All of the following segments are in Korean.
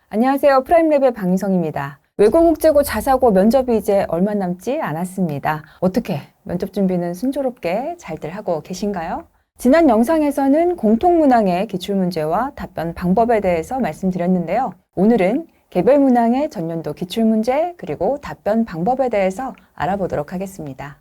안녕하세요. 프라임랩의 박미성입니다. 외국국제고 자사고 면접이 이제 얼마 남지 않았습니다. 어떻게 면접 준비는 순조롭게 잘들 하고 계신가요? 지난 영상에서는 공통문항의 기출문제와 답변 방법에 대해서 말씀드렸는데요. 오늘은 개별문항의 전년도 기출문제 그리고 답변 방법에 대해서 알아보도록 하겠습니다.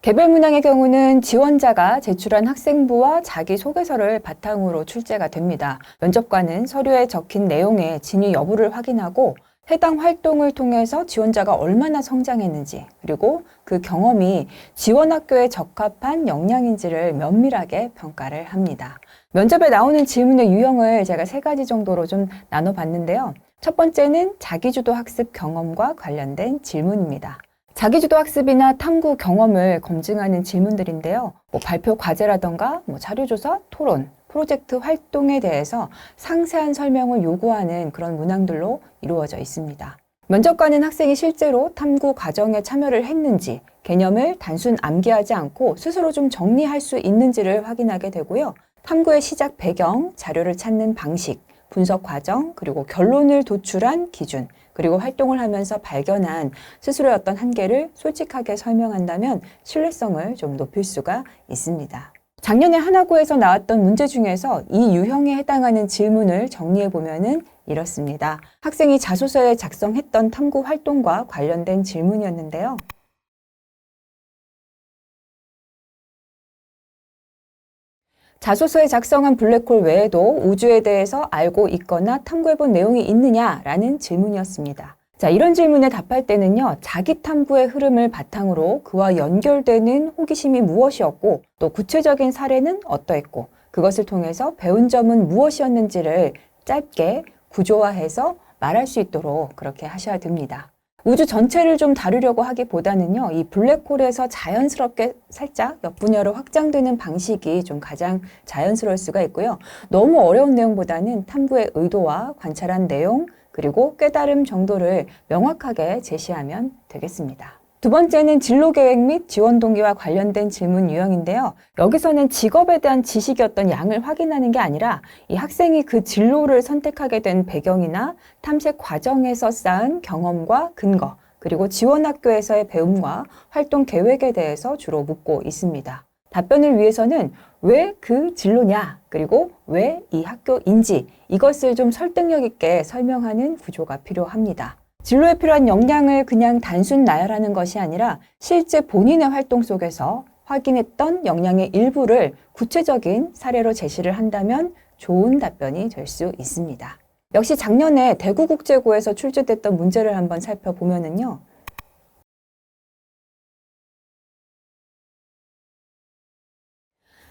개별문항의 경우는 지원자가 제출한 학생부와 자기소개서를 바탕으로 출제가 됩니다. 면접관은 서류에 적힌 내용의 진위 여부를 확인하고 해당 활동을 통해서 지원자가 얼마나 성장했는지 그리고 그 경험이 지원학교에 적합한 역량인지를 면밀하게 평가를 합니다. 면접에 나오는 질문의 유형을 제가 3가지 정도로 좀 나눠봤는데요. 첫 번째는 자기주도 학습 경험과 관련된 질문입니다. 자기주도 학습이나 탐구 경험을 검증하는 질문들인데요. 발표 과제라던가 자료조사, 토론, 프로젝트 활동에 대해서 상세한 설명을 요구하는 그런 문항들로 이루어져 있습니다. 면접관은 학생이 실제로 탐구 과정에 참여를 했는지, 개념을 단순 암기하지 않고 스스로 좀 정리할 수 있는지를 확인하게 되고요. 탐구의 시작 배경, 자료를 찾는 방식, 분석 과정, 그리고 결론을 도출한 기준, 그리고 활동을 하면서 발견한 스스로의 어떤 한계를 솔직하게 설명한다면 신뢰성을 좀 높일 수가 있습니다. 작년에 하나고에서 나왔던 문제 중에서 이 유형에 해당하는 질문을 정리해 보면은 이렇습니다. 학생이 자소서에 작성했던 탐구 활동과 관련된 질문이었는데요. 자소서에 작성한 블랙홀 외에도 우주에 대해서 알고 있거나 탐구해본 내용이 있느냐라는 질문이었습니다. 자, 이런 질문에 답할 때는요, 자기 탐구의 흐름을 바탕으로 그와 연결되는 호기심이 무엇이었고, 또 구체적인 사례는 어떠했고, 그것을 통해서 배운 점은 무엇이었는지를 짧게 구조화해서 말할 수 있도록 그렇게 하셔야 됩니다. 우주 전체를 좀 다루려고 하기보다는요, 이 블랙홀에서 자연스럽게 살짝 옆 분야로 확장되는 방식이 좀 가장 자연스러울 수가 있고요. 너무 어려운 내용보다는 탐구의 의도와 관찰한 내용, 그리고 깨달음 정도를 명확하게 제시하면 되겠습니다. 두 번째는 진로 계획 및 지원 동기와 관련된 질문 유형인데요. 여기서는 직업에 대한 지식의 어떤 양을 확인하는 게 아니라 이 학생이 그 진로를 선택하게 된 배경이나 탐색 과정에서 쌓은 경험과 근거, 그리고 지원 학교에서의 배움과 활동 계획에 대해서 주로 묻고 있습니다. 답변을 위해서는 왜 그 진로냐, 그리고 왜 이 학교인지 이것을 좀 설득력 있게 설명하는 구조가 필요합니다. 진로에 필요한 역량을 그냥 단순 나열하는 것이 아니라 실제 본인의 활동 속에서 확인했던 역량의 일부를 구체적인 사례로 제시를 한다면 좋은 답변이 될 수 있습니다. 역시 작년에 대구국제고에서 출제됐던 문제를 한번 살펴보면은요.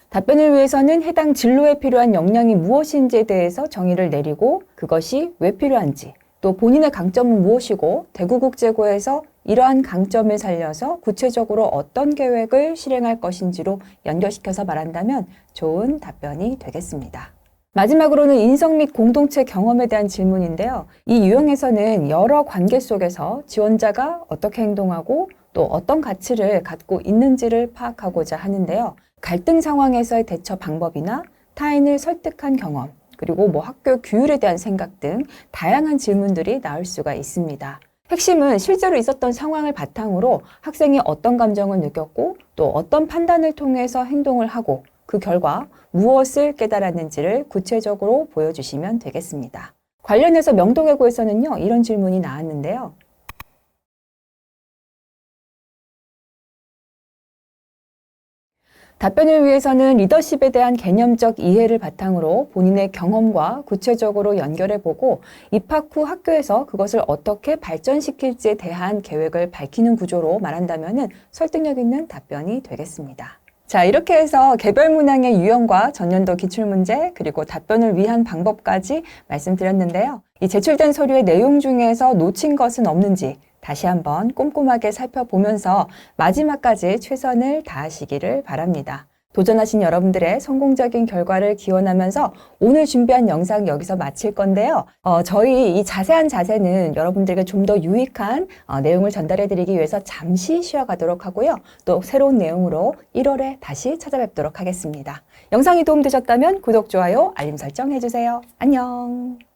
답변을 위해서는 해당 진로에 필요한 역량이 무엇인지에 대해서 정의를 내리고 그것이 왜 필요한지, 또 본인의 강점은 무엇이고 대구국제고에서 이러한 강점을 살려서 구체적으로 어떤 계획을 실행할 것인지로 연결시켜서 말한다면 좋은 답변이 되겠습니다. 마지막으로는 인성 및 공동체 경험에 대한 질문인데요. 이 유형에서는 여러 관계 속에서 지원자가 어떻게 행동하고 또 어떤 가치를 갖고 있는지를 파악하고자 하는데요. 갈등 상황에서의 대처 방법이나 타인을 설득한 경험, 그리고 학교 규율에 대한 생각 등 다양한 질문들이 나올 수가 있습니다. 핵심은 실제로 있었던 상황을 바탕으로 학생이 어떤 감정을 느꼈고 또 어떤 판단을 통해서 행동을 하고 그 결과 무엇을 깨달았는지를 구체적으로 보여주시면 되겠습니다. 관련해서 명동외고에서는요, 이런 질문이 나왔는데요. 답변을 위해서는 리더십에 대한 개념적 이해를 바탕으로 본인의 경험과 구체적으로 연결해보고 입학 후 학교에서 그것을 어떻게 발전시킬지에 대한 계획을 밝히는 구조로 말한다면 설득력 있는 답변이 되겠습니다. 자, 이렇게 해서 개별 문항의 유형과 전년도 기출문제 그리고 답변을 위한 방법까지 말씀드렸는데요. 이 제출된 서류의 내용 중에서 놓친 것은 없는지 다시 한번 꼼꼼하게 살펴보면서 마지막까지 최선을 다하시기를 바랍니다. 도전하신 여러분들의 성공적인 결과를 기원하면서 오늘 준비한 영상 여기서 마칠 건데요. 저희 이 자세한 자세는 여러분들에게 좀 더 유익한 내용을 전달해 드리기 위해서 잠시 쉬어가도록 하고요. 또 새로운 내용으로 1월에 다시 찾아뵙도록 하겠습니다. 영상이 도움되셨다면 구독, 좋아요, 알림 설정 해주세요. 안녕.